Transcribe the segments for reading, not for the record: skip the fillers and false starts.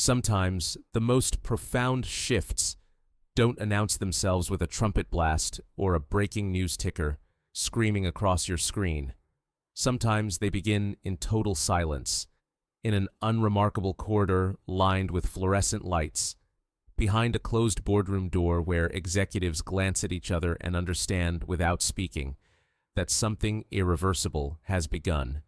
Sometimes, the most profound shifts don't announce themselves with a trumpet blast or a breaking news ticker screaming across your screen. Sometimes they begin in total silence, in an unremarkable corridor lined with fluorescent lights, behind a closed boardroom door where executives glance at each other and understand without speaking that something irreversible has begun.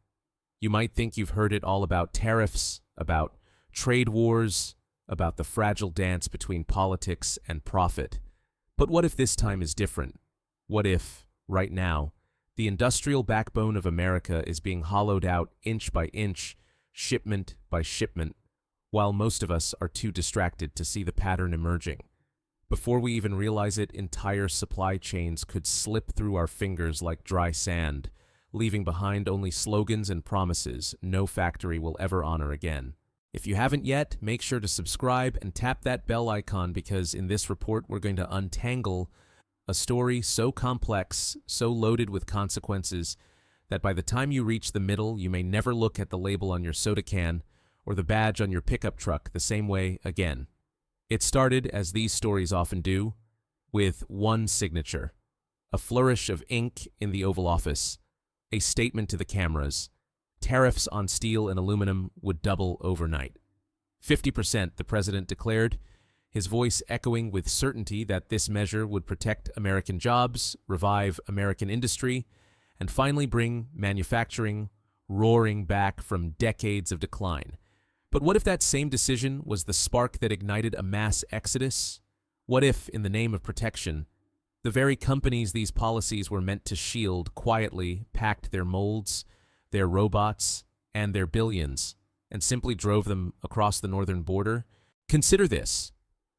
You might think you've heard it all about tariffs, about trade wars, about the fragile dance between politics and profit. But what if this time is different? What if, right now, the industrial backbone of America is being hollowed out inch by inch, shipment by shipment, while most of us are too distracted to see the pattern emerging? Before we even realize it, entire supply chains could slip through our fingers like dry sand, leaving behind only slogans and promises no factory will ever honor again. If you haven't yet, make sure to subscribe and tap that bell icon, because in this report we're going to untangle a story so complex, so loaded with consequences, that by the time you reach the middle, you may never look at the label on your soda can or the badge on your pickup truck the same way again. It started, as these stories often do, with one signature, a flourish of ink in the Oval Office, a statement to the cameras. Tariffs on steel and aluminum would double overnight. 50%, the president declared, his voice echoing with certainty that this measure would protect American jobs, revive American industry, and finally bring manufacturing roaring back from decades of decline. But what if that same decision was the spark that ignited a mass exodus? What if, in the name of protection, the very companies these policies were meant to shield quietly packed their molds, their robots, and their billions, and simply drove them across the northern border? Consider this.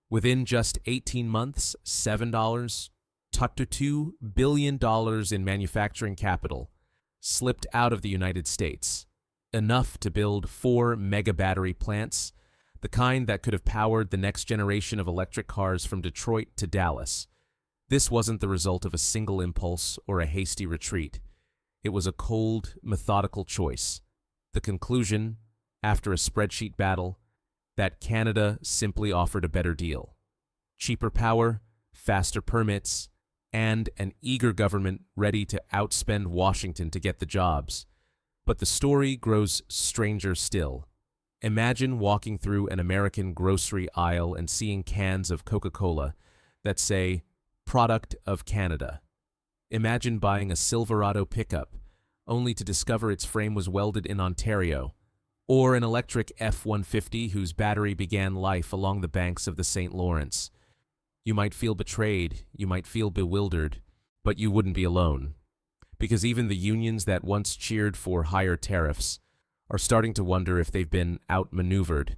Within just 18 months, $7 to $2 billion in manufacturing capital slipped out of the United States, enough to build 4 mega battery plants, the kind that could have powered the next generation of electric cars from Detroit to Dallas. This wasn't the result of a single impulse or a hasty retreat. It was a cold, methodical choice. The conclusion, after a spreadsheet battle, that Canada simply offered a better deal. Cheaper power, faster permits, and an eager government ready to outspend Washington to get the jobs. But the story grows stranger still. Imagine walking through an American grocery aisle and seeing cans of Coca-Cola that say, "Product of Canada." Imagine buying a Silverado pickup, only to discover its frame was welded in Ontario, or an electric F-150 whose battery began life along the banks of the St. Lawrence. You might feel betrayed, you might feel bewildered, but you wouldn't be alone. Because even the unions that once cheered for higher tariffs are starting to wonder if they've been outmaneuvered.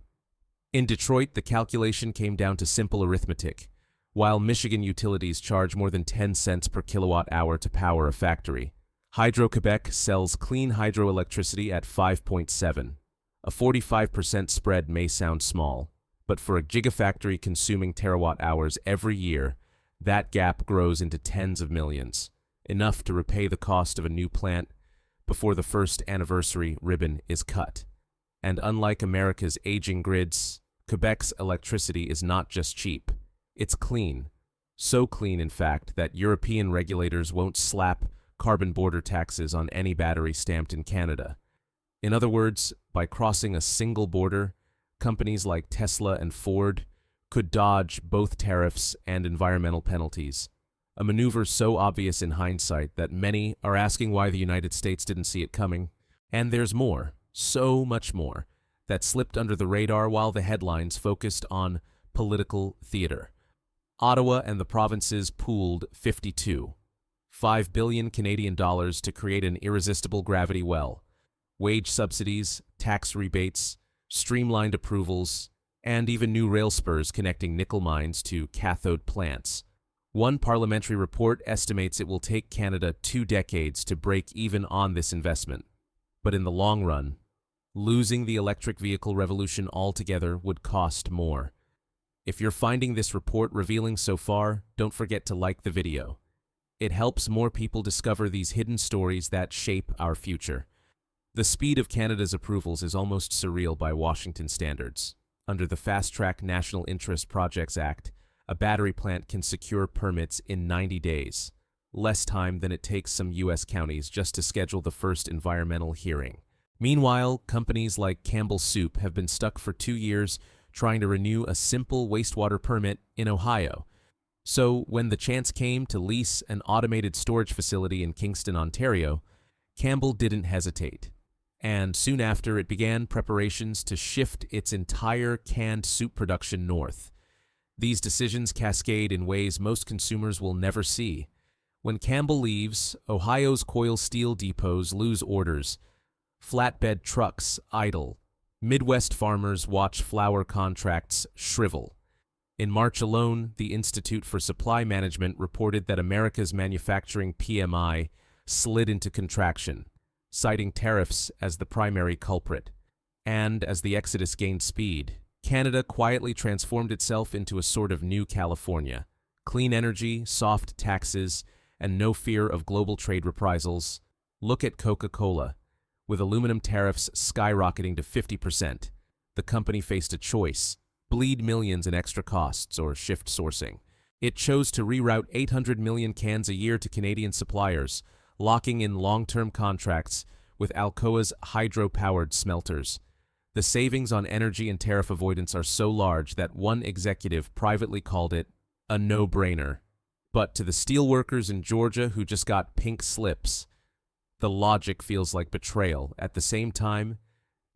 In Detroit, the calculation came down to simple arithmetic. While Michigan utilities charge more than 10 cents per kilowatt hour to power a factory, Hydro-Quebec sells clean hydroelectricity at 5.7. A 45% spread may sound small, but for a gigafactory consuming terawatt hours every year, that gap grows into tens of millions, enough to repay the cost of a new plant before the first anniversary ribbon is cut. And unlike America's aging grids, Quebec's electricity is not just cheap, it's clean. So clean, in fact, that European regulators won't slap carbon border taxes on any battery stamped in Canada. In other words, by crossing a single border, companies like Tesla and Ford could dodge both tariffs and environmental penalties, a maneuver so obvious in hindsight that many are asking why the United States didn't see it coming. And there's more, so much more, that slipped under the radar while the headlines focused on political theater. Ottawa and the provinces pooled 5 billion Canadian dollars to create an irresistible gravity well. Wage subsidies, tax rebates, streamlined approvals, and even new rail spurs connecting nickel mines to cathode plants. One parliamentary report estimates it will take Canada 2 decades to break even on this investment. But in the long run, losing the electric vehicle revolution altogether would cost more. If you're finding this report revealing so far, don't forget to like the video. It helps more people discover these hidden stories that shape our future. The speed of Canada's approvals is almost surreal by Washington standards. Under the Fast Track National Interest Projects Act, a battery plant can secure permits in 90 days, less time than it takes some U.S. counties just to schedule the first environmental hearing. Meanwhile, companies like Campbell Soup have been stuck for 2 years trying to renew a simple wastewater permit in Ohio. So, when the chance came to lease an automated storage facility in Kingston, Ontario, Campbell didn't hesitate. And soon after, it began preparations to shift its entire canned soup production north. These decisions cascade in ways most consumers will never see. When Campbell leaves, Ohio's coil steel depots lose orders. Flatbed trucks idle. Midwest farmers watch flour contracts shrivel. In March alone, the Institute for Supply Management reported that America's manufacturing PMI slid into contraction, citing tariffs as the primary culprit. And as the exodus gained speed, Canada quietly transformed itself into a sort of new California. Clean energy, soft taxes, and no fear of global trade reprisals. Look at Coca-Cola. With aluminum tariffs skyrocketing to 50%, the company faced a choice: bleed millions in extra costs or shift sourcing. It chose to reroute 800 million cans a year to Canadian suppliers, locking in long-term contracts with Alcoa's hydro-powered smelters. The savings on energy and tariff avoidance are so large that one executive privately called it a no-brainer. But to the steelworkers in Georgia who just got pink slips, the logic feels like betrayal. At the same time,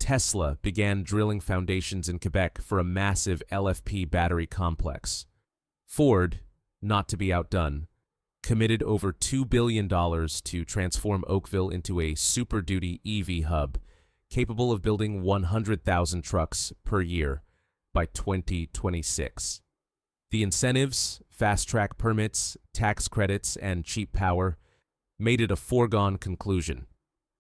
Tesla began drilling foundations in Quebec for a massive LFP battery complex. Ford, not to be outdone, committed over $2 billion to transform Oakville into a Super Duty EV hub, capable of building 100,000 trucks per year by 2026. The incentives, fast-track permits, tax credits, and cheap power made it a foregone conclusion.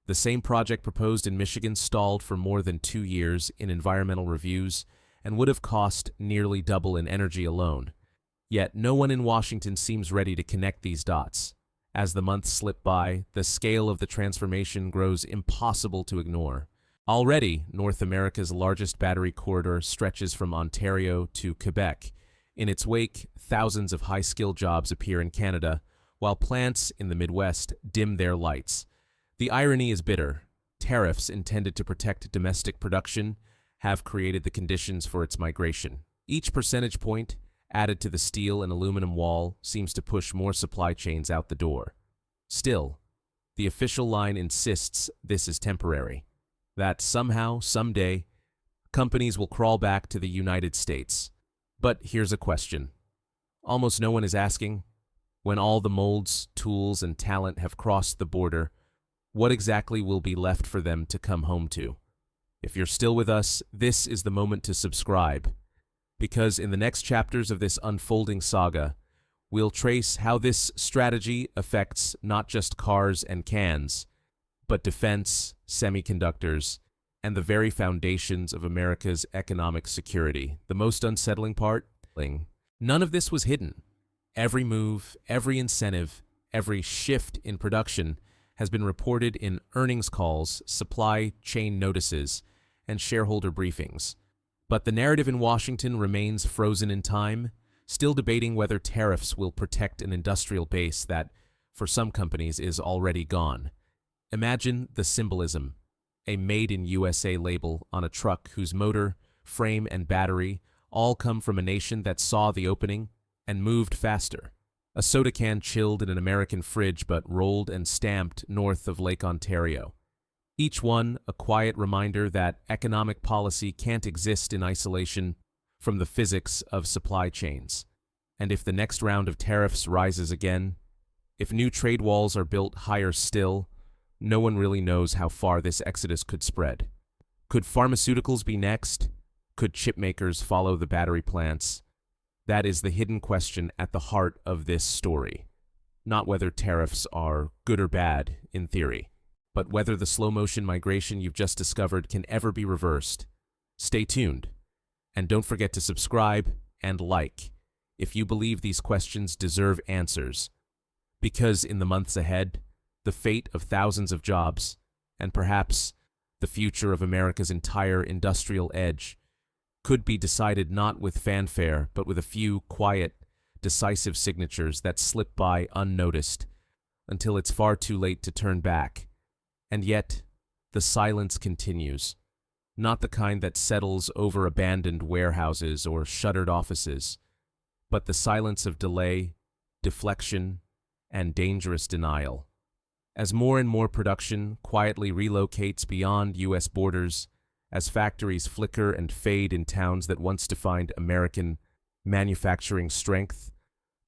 The same project proposed in Michigan stalled for more than 2 years in environmental reviews and would have cost nearly double in energy alone. Yet no one in Washington seems ready to connect these dots. As the months slip by, the scale of the transformation grows impossible to ignore. Already, North America's largest battery corridor stretches from Ontario to Quebec. In its wake, thousands of high-skilled jobs appear in Canada, while plants in the Midwest dim their lights. The irony is bitter. Tariffs intended to protect domestic production have created the conditions for its migration. Each percentage point added to the steel and aluminum wall seems to push more supply chains out the door. Still, the official line insists this is temporary, that somehow, someday, companies will crawl back to the United States. But here's a question almost no one is asking: when all the molds, tools, and talent have crossed the border, what exactly will be left for them to come home to? If you're still with us, this is the moment to subscribe, because in the next chapters of this unfolding saga, we'll trace how this strategy affects not just cars and cans, but defense, semiconductors, and the very foundations of America's economic security. The most unsettling part? None of this was hidden. Every move, every incentive, every shift in production has been reported in earnings calls, supply chain notices, and shareholder briefings. But the narrative in Washington remains frozen in time, still debating whether tariffs will protect an industrial base that, for some companies, is already gone. Imagine the symbolism: a Made in USA label on a truck whose motor, frame, and battery all come from a nation that saw the opening and moved faster. A soda can chilled in an American fridge but rolled and stamped north of Lake Ontario. Each one a quiet reminder that economic policy can't exist in isolation from the physics of supply chains. And if the next round of tariffs rises again, if new trade walls are built higher still, no one really knows how far this exodus could spread. Could pharmaceuticals be next? Could chip makers follow the battery plants? That is the hidden question at the heart of this story. Not whether tariffs are good or bad in theory, but whether the slow-motion migration you've just discovered can ever be reversed. Stay tuned, and don't forget to subscribe and like if you believe these questions deserve answers, because in the months ahead, the fate of thousands of jobs, and perhaps the future of America's entire industrial edge, could be decided not with fanfare, but with a few quiet, decisive signatures that slip by unnoticed until it's far too late to turn back. And yet, the silence continues. Not the kind that settles over abandoned warehouses or shuttered offices, but the silence of delay, deflection, and dangerous denial. As more and more production quietly relocates beyond U.S. borders, as factories flicker and fade in towns that once defined American manufacturing strength,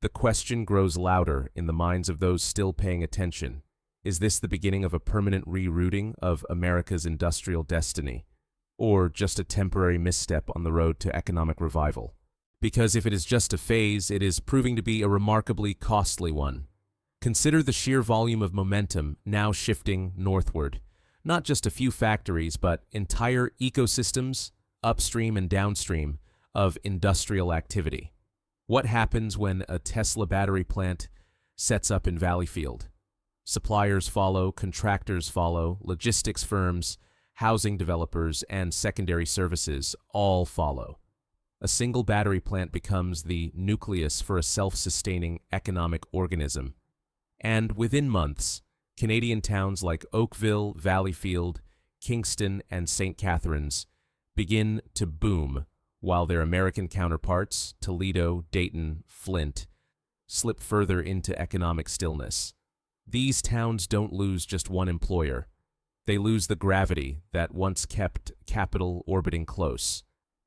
the question grows louder in the minds of those still paying attention. Is this the beginning of a permanent rerouting of America's industrial destiny, or just a temporary misstep on the road to economic revival? Because if it is just a phase, it is proving to be a remarkably costly one. Consider the sheer volume of momentum now shifting northward. Not just a few factories, but entire ecosystems, upstream and downstream, of industrial activity. What happens when a Tesla battery plant sets up in Valleyfield? Suppliers follow, contractors follow, logistics firms, housing developers, and secondary services all follow. A single battery plant becomes the nucleus for a self-sustaining economic organism. And within months, Canadian towns like Oakville, Valleyfield, Kingston, and St. Catharines begin to boom, while their American counterparts, Toledo, Dayton, Flint, slip further into economic stillness. These towns don't lose just one employer. They lose the gravity that once kept capital orbiting close.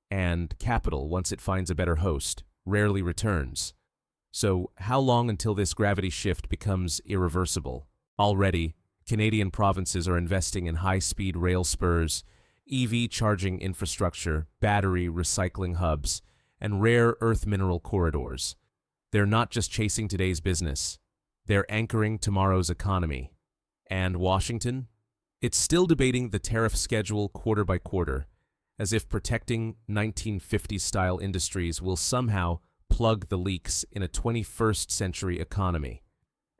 And capital, once it finds a better host, rarely returns. So how long until this gravity shift becomes irreversible? Already, Canadian provinces are investing in high-speed rail spurs, EV charging infrastructure, battery recycling hubs, and rare earth mineral corridors. They're not just chasing today's business. They're anchoring tomorrow's economy. And Washington? It's still debating the tariff schedule quarter by quarter, as if protecting 1950s-style industries will somehow plug the leaks in a 21st century economy.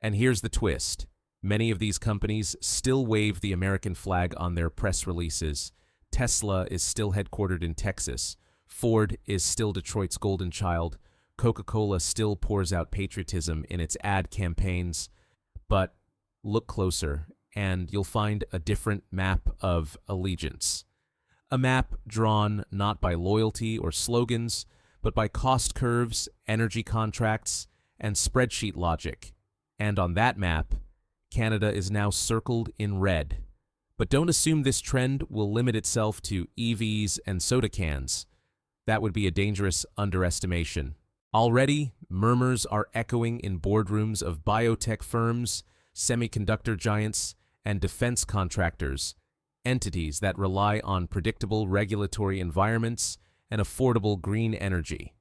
And here's the twist. Many of these companies still wave the American flag on their press releases. Tesla is still headquartered in Texas. Ford is still Detroit's golden child. Coca-Cola still pours out patriotism in its ad campaigns. But look closer, and you'll find a different map of allegiance. A map drawn not by loyalty or slogans, but by cost curves, energy contracts, and spreadsheet logic. And on that map, Canada is now circled in red. But don't assume this trend will limit itself to EVs and soda cans. That would be a dangerous underestimation. Already, murmurs are echoing in boardrooms of biotech firms, semiconductor giants, and defense contractors, entities that rely on predictable regulatory environments and affordable green energy.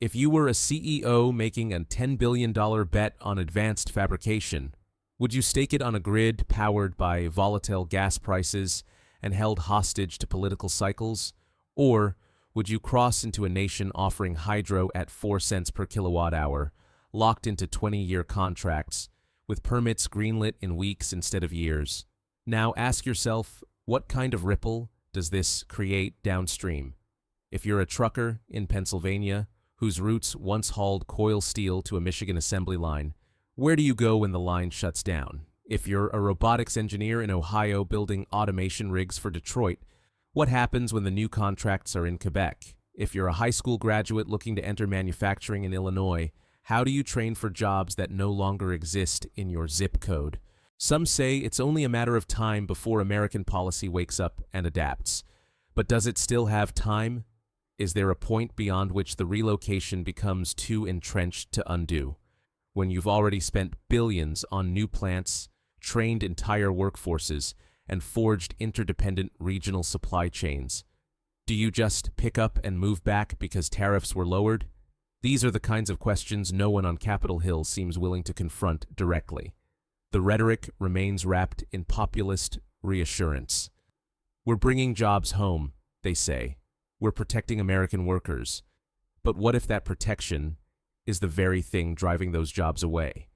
If you were a CEO making a $10 billion bet on advanced fabrication, would you stake it on a grid powered by volatile gas prices and held hostage to political cycles? Or would you cross into a nation offering hydro at 4 cents per kilowatt hour, locked into 20-year contracts, with permits greenlit in weeks instead of years? Now ask yourself, what kind of ripple does this create downstream? If you're a trucker in Pennsylvania, whose roots once hauled coil steel to a Michigan assembly line, where do you go when the line shuts down? If you're a robotics engineer in Ohio building automation rigs for Detroit, what happens when the new contracts are in Quebec? If you're a high school graduate looking to enter manufacturing in Illinois, how do you train for jobs that no longer exist in your zip code? Some say it's only a matter of time before American policy wakes up and adapts. But does it still have time? Is there a point beyond which the relocation becomes too entrenched to undo? When you've already spent billions on new plants, trained entire workforces, and forged interdependent regional supply chains, do you just pick up and move back because tariffs were lowered? These are the kinds of questions no one on Capitol Hill seems willing to confront directly. The rhetoric remains wrapped in populist reassurance. We're bringing jobs home, they say. We're protecting American workers. But what if that protection is the very thing driving those jobs away?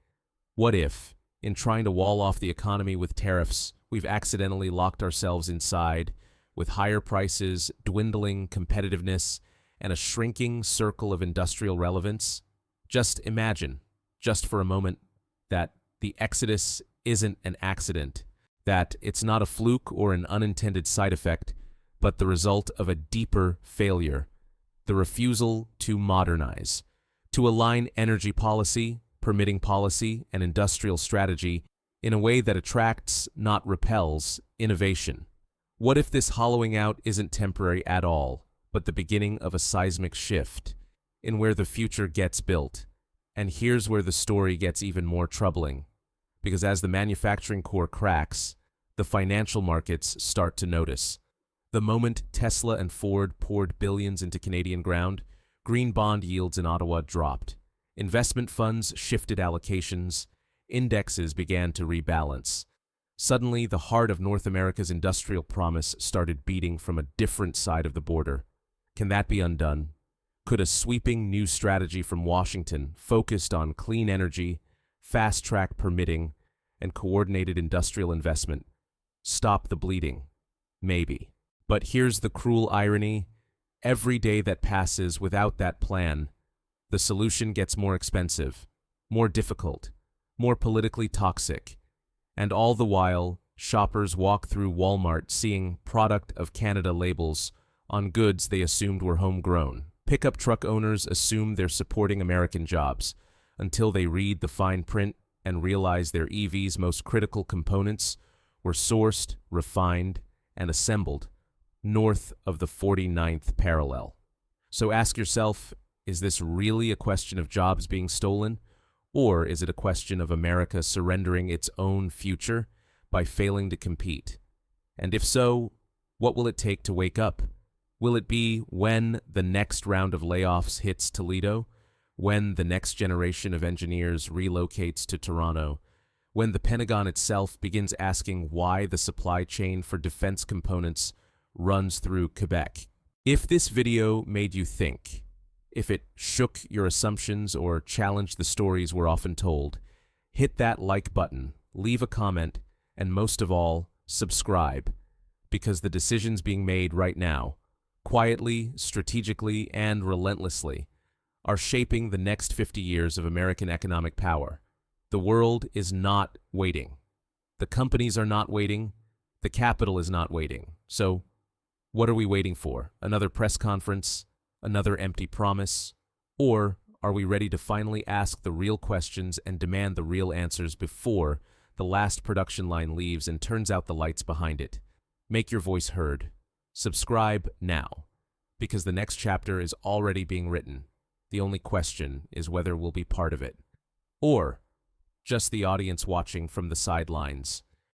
What if, in trying to wall off the economy with tariffs, we've accidentally locked ourselves inside, with higher prices, dwindling competitiveness, and a shrinking circle of industrial relevance? Just imagine, just for a moment, that the exodus isn't an accident, that it's not a fluke or an unintended side effect, but the result of a deeper failure, the refusal to modernize, to align energy policy, permitting policy, and industrial strategy in a way that attracts, not repels, innovation. What if this hollowing out isn't temporary at all, but the beginning of a seismic shift in where the future gets built? And here's where the story gets even more troubling, because as the manufacturing core cracks, the financial markets start to notice. The moment Tesla and Ford poured billions into Canadian ground, green bond yields in Ottawa dropped. Investment funds shifted allocations, indexes began to rebalance. Suddenly, the heart of North America's industrial promise started beating from a different side of the border. Can that be undone? Could a sweeping new strategy from Washington, focused on clean energy, fast-track permitting, and coordinated industrial investment, stop the bleeding? Maybe. But here's the cruel irony. Every day that passes without that plan, the solution gets more expensive, more difficult, more politically toxic. And all the while, shoppers walk through Walmart seeing "Product of Canada" labels on goods they assumed were homegrown. Pickup truck owners assume they're supporting American jobs until they read the fine print and realize their EV's most critical components were sourced, refined, and assembled north of the 49th parallel. So ask yourself, is this really a question of jobs being stolen? Or is it a question of America surrendering its own future by failing to compete? And if so, what will it take to wake up? Will it be when the next round of layoffs hits Toledo? When the next generation of engineers relocates to Toronto? When the Pentagon itself begins asking why the supply chain for defense components runs through Quebec? If this video made you think, if it shook your assumptions or challenged the stories we're often told, hit that like button, leave a comment, and most of all, subscribe, because the decisions being made right now, quietly, strategically, and relentlessly, are shaping the next 50 years of American economic power. The world is not waiting. The companies are not waiting. The capital is not waiting. So, what are we waiting for? Another press conference? Another empty promise? Or are we ready to finally ask the real questions and demand the real answers before the last production line leaves and turns out the lights behind it? Make your voice heard. Subscribe now, because the next chapter is already being written. The only question is whether we'll be part of it, or just the audience watching from the sidelines.